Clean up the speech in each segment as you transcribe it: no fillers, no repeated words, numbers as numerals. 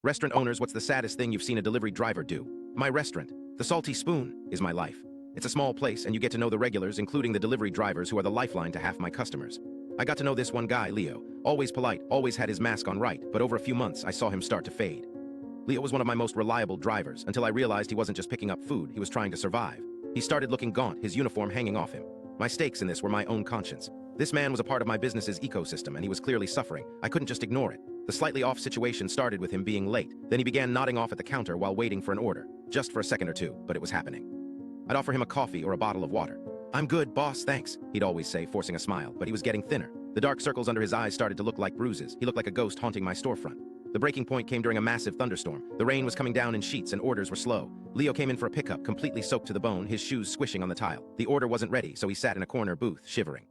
Restaurant owners, what's the saddest thing you've seen a delivery driver do? My restaurant, the Salty Spoon, is my life. It's a small place, and you get to know the regulars, including the delivery drivers who are the lifeline to half my customers. I got to know this one guy, Leo. Always polite, always had his mask on right, but over a few months, I saw him start to fade. Leo was one of my most reliable drivers, until I realized he wasn't just picking up food, he was trying to survive. He started looking gaunt, his uniform hanging off him. My stakes in this were my own conscience. This man was a part of my business's ecosystem, and he was clearly suffering. I couldn't just ignore it. The slightly off situation started with him being late. Then he began nodding off at the counter while waiting for an order. Just for a second or two, but it was happening. I'd offer him a coffee or a bottle of water. "I'm good, boss, thanks," he'd always say, forcing a smile, but he was getting thinner. The dark circles under his eyes started to look like bruises. He looked like a ghost haunting my storefront. The breaking point came during a massive thunderstorm. The rain was coming down in sheets and orders were slow. Leo came in for a pickup, completely soaked to the bone, his shoes squishing on the tile. The order wasn't ready, so he sat in a corner booth, shivering.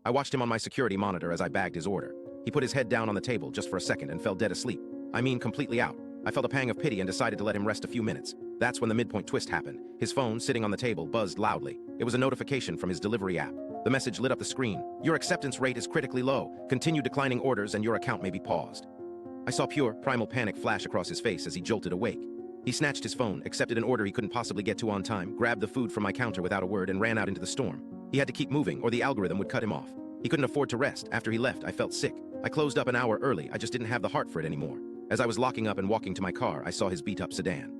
I watched him on my security monitor as I bagged his order. He put his head down on the table just for a second and fell dead asleep. I mean, completely out. I felt a pang of pity and decided to let him rest a few minutes. That's when the midpoint twist happened. His phone, sitting on the table, buzzed loudly. It was a notification from his delivery app. The message lit up the screen. "Your acceptance rate is critically low. Continue declining orders and your account may be paused." I saw pure, primal panic flash across his face as he jolted awake. He snatched his phone, accepted an order he couldn't possibly get to on time, grabbed the food from my counter without a word, and ran out into the storm. He had to keep moving, or the algorithm would cut him off. He couldn't afford to rest. After he left, I felt sick. I closed up an hour early. I just didn't have the heart for it anymore. As I was locking up and walking to my car, I saw his beat-up sedan.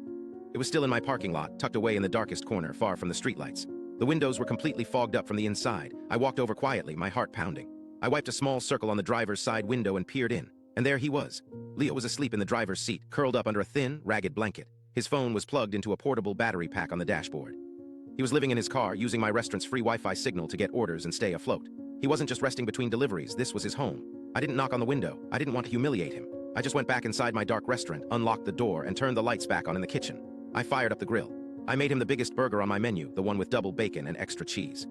It was still in my parking lot, tucked away in the darkest corner, far from the streetlights. The windows were completely fogged up from the inside. I walked over quietly, my heart pounding. I wiped a small circle on the driver's side window and peered in. And there he was. Leo was asleep in the driver's seat, curled up under a thin, ragged blanket. His phone was plugged into a portable battery pack on the dashboard. He was living in his car, using my restaurant's free Wi-Fi signal to get orders and stay afloat. He wasn't just resting between deliveries, this was his home. I didn't knock on the window. I didn't want to humiliate him. I just went back inside my dark restaurant, unlocked the door, and turned the lights back on in the kitchen. I fired up the grill. I made him the biggest burger on my menu, the one with double bacon and extra cheese.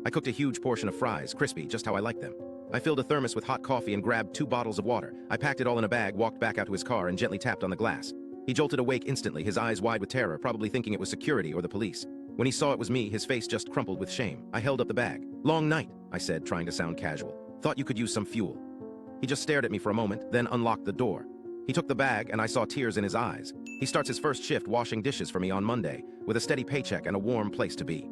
I cooked a huge portion of fries, crispy, just how I like them. I filled a thermos with hot coffee and grabbed 2 bottles of water. I packed it all in a bag, walked back out to his car, and gently tapped on the glass. He jolted awake instantly, his eyes wide with terror, probably thinking it was security or the police. When he saw it was me, his face just crumpled with shame. I held up the bag. "Long night," I said, trying to sound casual. "Thought you could use some fuel." He just stared at me for a moment, then unlocked the door. He took the bag, and I saw tears in his eyes. He starts his first shift washing dishes for me on Monday, with a steady paycheck and a warm place to be.